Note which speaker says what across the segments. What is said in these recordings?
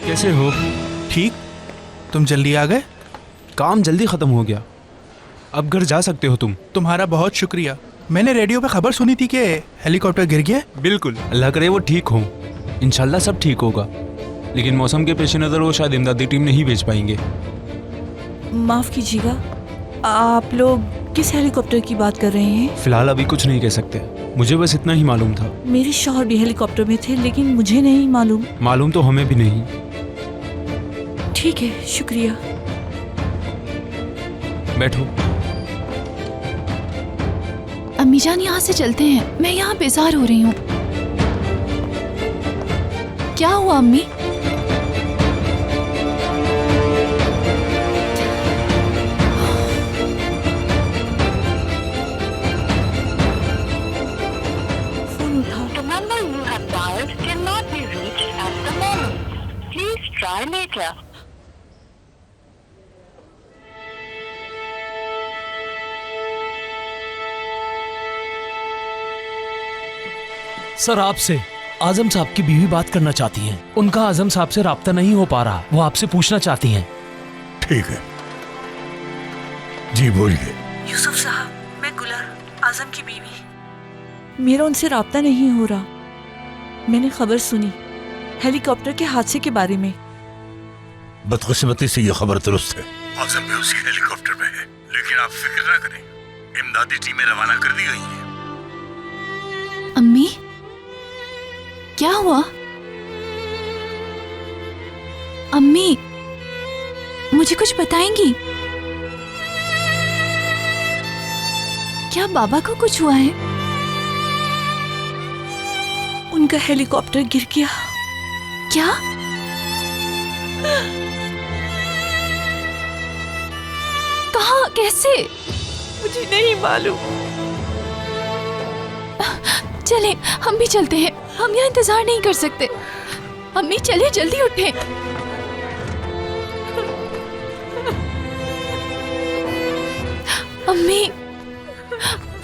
Speaker 1: कैसे हो?
Speaker 2: ठीक। तुम जल्दी आ गए?
Speaker 1: काम जल्दी खत्म हो गया, अब घर जा सकते हो तुम।
Speaker 2: तुम्हारा बहुत शुक्रिया। मैंने रेडियो पे खबर सुनी थी कि हेलीकॉप्टर गिर गया।
Speaker 1: बिल्कुल, अल्लाह करे वो ठीक हो। इंशाल्लाह सब ठीक होगा, लेकिन मौसम के पेश नज़र वो शायद इमदादी टीम नहीं भेज पाएंगे।
Speaker 3: माफ कीजिएगा, आप लोग किस हेलीकॉप्टर की बात कर रहे हैं?
Speaker 1: फिलहाल अभी कुछ नहीं कह सकते, मुझे बस इतना ही मालूम था।
Speaker 3: मेरे शौहर भी हेलीकॉप्टर में थे, लेकिन मुझे नहीं मालूम।
Speaker 1: मालूम तो हमें भी नहीं।
Speaker 3: ठीक है, शुक्रिया।
Speaker 1: बैठो।
Speaker 4: अम्मी जान, यहाँ से चलते हैं, मैं यहाँ बेजार हो रही हूँ। क्या हुआ अम्मी?
Speaker 3: फोन उठाओ।
Speaker 5: The number you have dialed cannot be reached at the moment. Please try later.
Speaker 6: Sir, आपसे आजम साहब की बीवी बात करना चाहती हैं। उनका आजम साहब से राब्ता नहीं हो पा रहा, वो आपसे पूछना चाहती हैं।
Speaker 7: ठीक है जी, बोलिए।
Speaker 3: यूसुफ साहब, मैं गुलर, आजम की बीवी। मेरा उनसे राब्ता नहीं हो रहा। मैंने खबर सुनी हेलीकॉप्टर के हादसे के बारे में।
Speaker 7: बदकिस्मती से ये खबर दुरुस्त है, आजम भी उसी हेलीकॉप्टर में है, लेकिन आप फिक्र ना करें, इमदादी टीमें रवाना कर दी गई हैं।
Speaker 4: अम्मी, क्या हुआ? अम्मी, मुझे कुछ बताएंगी? क्या बाबा को कुछ हुआ है?
Speaker 3: उनका हेलीकॉप्टर गिर गया।
Speaker 4: क्या? कहाँ, कैसे?
Speaker 3: मुझे नहीं मालूम।
Speaker 4: चले, हम भी चलते हैं, हम यहाँ इंतजार नहीं कर सकते। अम्मी चले, जल्दी उठें। अम्मी,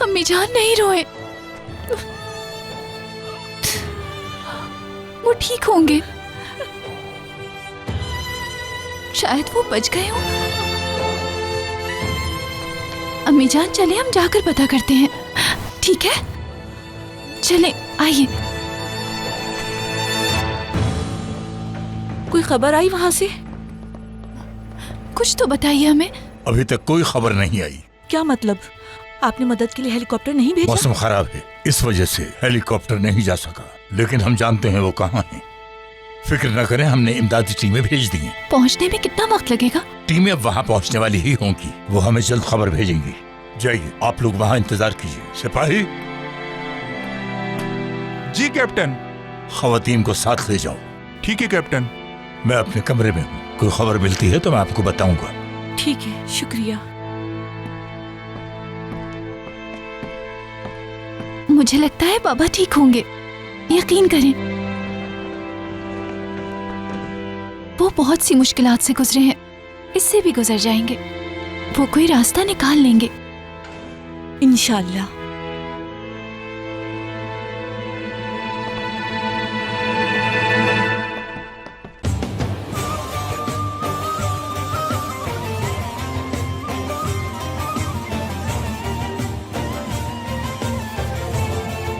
Speaker 4: अम्मी जान नहीं रोए, वो ठीक होंगे, शायद वो बच गए हो। अम्मी जान, चले हम जाकर पता करते हैं, ठीक है? चले, आइए।
Speaker 3: कोई खबर आई वहां से?
Speaker 4: कुछ तो बताइए हमें।
Speaker 7: अभी तक कोई खबर नहीं आई।
Speaker 3: क्या मतलब? आपने मदद के लिए हेलीकॉप्टर नहीं भेजा?
Speaker 7: मौसम खराब है, इस वजह से हेलीकॉप्टर नहीं जा सका, लेकिन हम जानते हैं वो कहाँ हैं। फिक्र न करें, हमने इमदादी टीमें भेज दी हैं।
Speaker 4: पहुंचने में कितना वक्त लगेगा?
Speaker 7: टीमें अब वहाँ पहुँचने वाली ही होंगी, वो हमें जल्द खबर भेजेंगी। जाइए, आप लोग वहाँ इंतजार कीजिए। सिपाही,
Speaker 2: जी कैप्टन।
Speaker 7: खवातीन को साथ ले जाओ।
Speaker 2: ठीक है कैप्टन।
Speaker 7: मैं अपने कमरे में हूँ, कोई खबर मिलती है तो मैं आपको बताऊंगा।
Speaker 3: ठीक है, शुक्रिया।
Speaker 4: मुझे लगता है बाबा ठीक होंगे, यकीन करें। वो बहुत सी मुश्किलात से गुजरे हैं, इससे भी गुजर जाएंगे। वो कोई रास्ता निकाल लेंगे
Speaker 3: इंशाल्लाह।